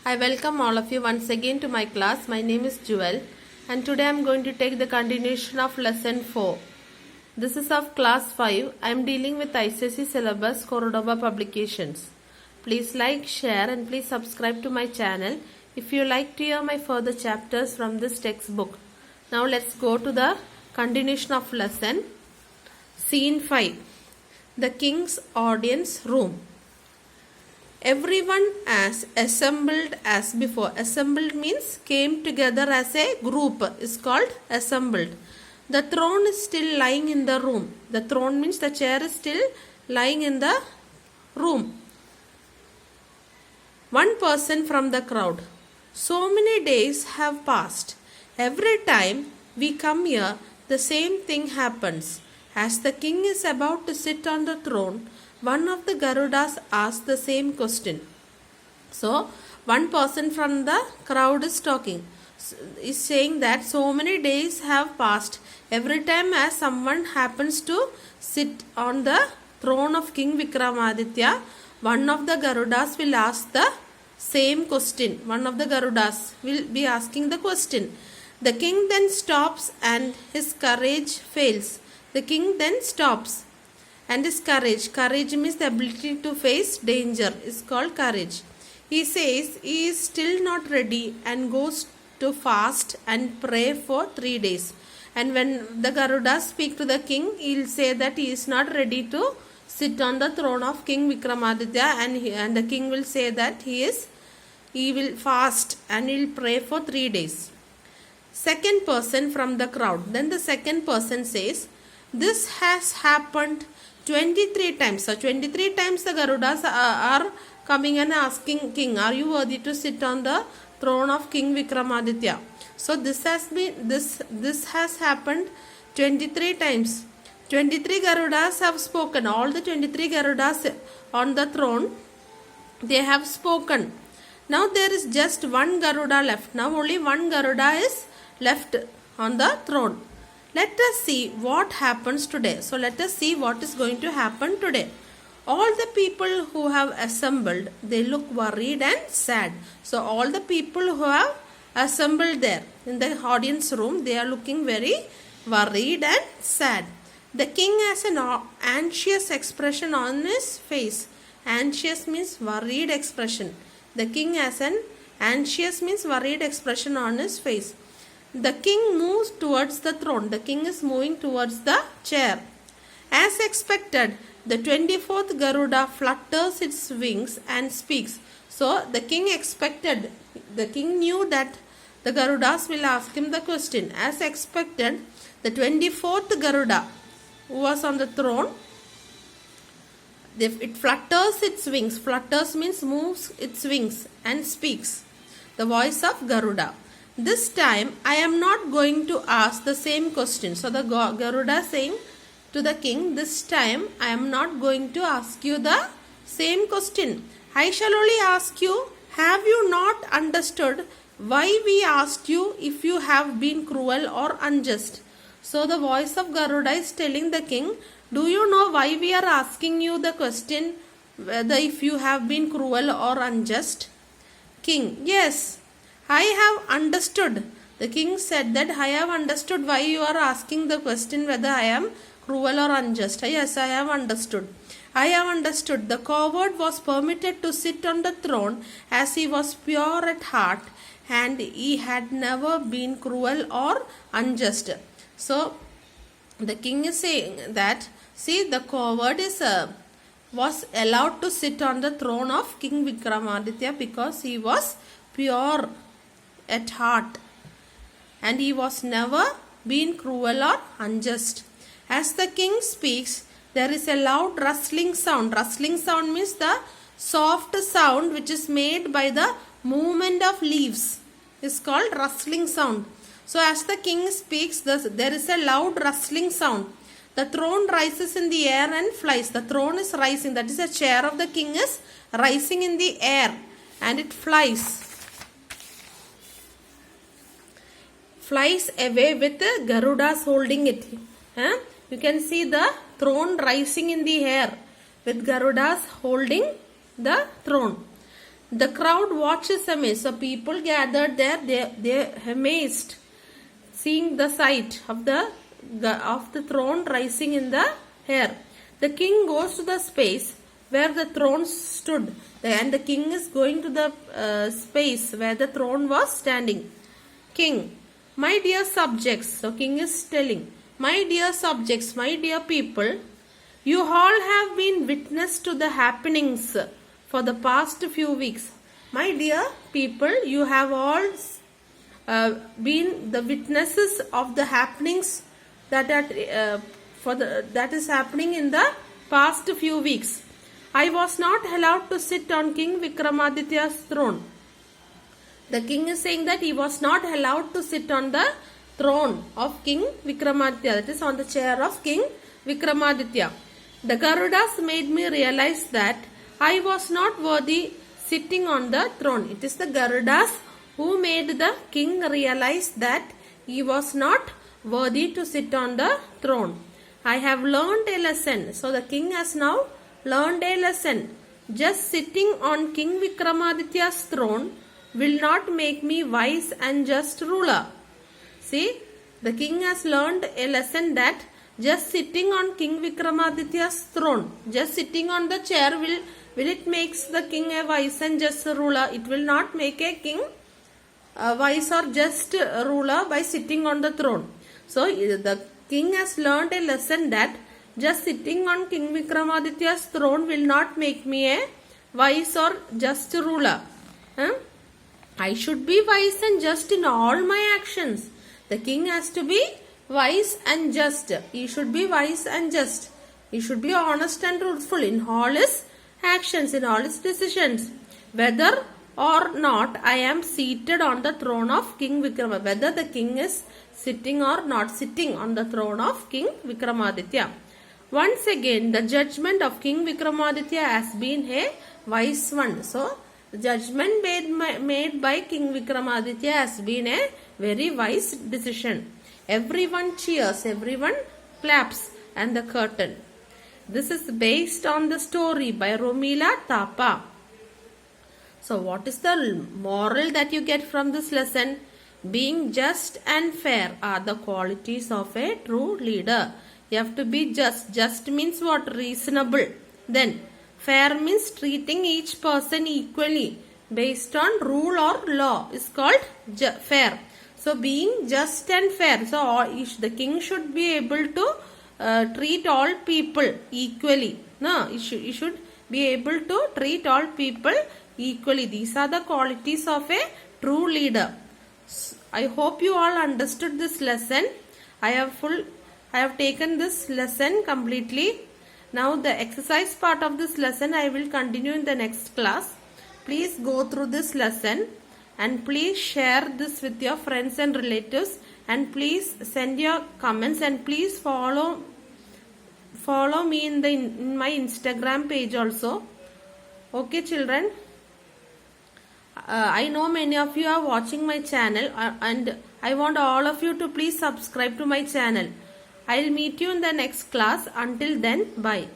I welcome all of you once again to my class. My name is Jewel and today I am going to take the continuation of lesson 4. This is of class 5. I am dealing with ICSE Syllabus Cordova publications. Please like, share and please subscribe to my channel if you like to hear my further chapters from this textbook. Now let's go to the continuation of lesson. Scene 5. The King's Audience Room. Everyone as assembled as before. Assembled means came together as a group is called assembled. The throne is still lying in the room. The throne means the chair is still lying in the room. One person from the crowd. So many days have passed. Every time we come here, the same thing happens. As the king is about to sit on the throne, one of the Garudas asked the same question. So, one person from the crowd is talking, is saying that so many days have passed. Every time as someone happens to sit on the throne of King Vikramaditya, one of the Garudas will ask the same question. One of the Garudas will be asking the question. The king then stops and his courage fails. The king then stops. And his courage means the ability to face danger, is called courage. He says he is still not ready and goes to fast and pray for 3 days. And when the Garudas speak to the king, he will say that he is not ready to sit on the throne of King Vikramaditya, and the king will say that he will fast and he will pray for 3 days. Second person from the crowd. Then the second person says, this has happened 23 times. So 23 times the Garudas are coming and asking king, are you worthy to sit on the throne of King Vikramaditya? So this has happened 23 times. 23 Garudas have spoken. All the 23 Garudas on the throne, they have spoken. Now there is just one Garuda left. Now only one Garuda is left on the throne. Let us see what happens today. So let us see what is going to happen today. All the people who have assembled, they look worried and sad. So all the people who have assembled there in the audience room, they are looking very worried and sad. The king has an anxious expression on his face. Anxious means worried expression. The king has an anxious means worried expression on his face. The king moves towards the throne. The king is moving towards the chair. As expected, the 24th Garuda flutters its wings and speaks. So, the king expected, the king knew that the Garudas will ask him the question. As expected, the 24th Garuda who was on the throne, it flutters its wings. Flutters means moves its wings and speaks. The voice of Garuda. This time, I am not going to ask the same question. So, the Garuda saying to the king, this time, I am not going to ask you the same question. I shall only ask you, have you not understood why we asked you if you have been cruel or unjust? So, the voice of Garuda is telling the king, do you know why we are asking you the question, whether if you have been cruel or unjust? King, yes. I have understood. The king said that I have understood why you are asking the question whether I am cruel or unjust. Yes, I have understood. I have understood. The coward was permitted to sit on the throne as he was pure at heart and he had never been cruel or unjust. So, the king is saying that, see, the coward was allowed to sit on the throne of King Vikramaditya because he was pure at heart and he was never been cruel or unjust. As the king speaks, there is a loud rustling sound. Rustling sound means the soft sound which is made by the movement of leaves is called rustling sound. So as the king speaks, there is a loud rustling sound. The throne rises in the air and flies. The throne is rising, that is the chair of the king is rising in the air and it flies away with the Garudas holding it. You can see the throne rising in the air with Garudas holding the throne. The crowd watches amazed. So people gathered there, they amazed, seeing the sight of the throne rising in the air. The king goes to the space where the throne stood, and the king is going to the space where the throne was standing. King, my dear subjects, so king is telling, my dear subjects, my dear people, you all have been witness to the happenings for the past few weeks. My dear people, you have all been the witnesses of the happenings that is happening in the past few weeks. I was not allowed to sit on King Vikramaditya's throne. The king is saying that he was not allowed to sit on the throne of King Vikramaditya, that is on the chair of King Vikramaditya. The Garudas made me realize that I was not worthy sitting on the throne. It is the Garudas who made the king realize that he was not worthy to sit on the throne. I have learned a lesson. So the king has now learned a lesson. Just sitting on King Vikramaditya's throne will not make me wise and just ruler. See, the king has learned a lesson that just sitting on King Vikramaditya's throne, just sitting on the chair will it makes the king a wise and just ruler. It will not make a king a wise or just ruler by sitting on the throne. So the king has learned a lesson that just sitting on King Vikramaditya's throne will not make me a wise or just ruler. I should be wise and just in all my actions. The king has to be wise and just. He should be wise and just. He should be honest and truthful in all his actions, in all his decisions. Whether or not I am seated on the throne of King Vikramaditya. Whether the king is sitting or not sitting on the throne of King Vikramaditya. Once again, the judgment of King Vikramaditya has been a wise one. So, the judgment made by King Vikramaditya has been a very wise decision. Everyone cheers, everyone claps, and the curtain. This is based on the story by Romila Thapa. So what is the moral that you get from this lesson? Being just and fair are the qualities of a true leader. You have to be just. Just means what? Reasonable. Then fair means treating each person equally based on rule or law is called fair. So being just and fair. So the king should be able to treat all people equally. No, he should be able to treat all people equally. These are the qualities of a true leader. I hope you all understood this lesson. I have taken this lesson completely. Now the exercise part of this lesson I will continue in the next class. Please go through this lesson and please share this with your friends and relatives, and please send your comments, and please follow me in my Instagram page also. Okay children, I know many of you are watching my channel and I want all of you to please subscribe to my channel. I will meet you in the next class. Until then, bye.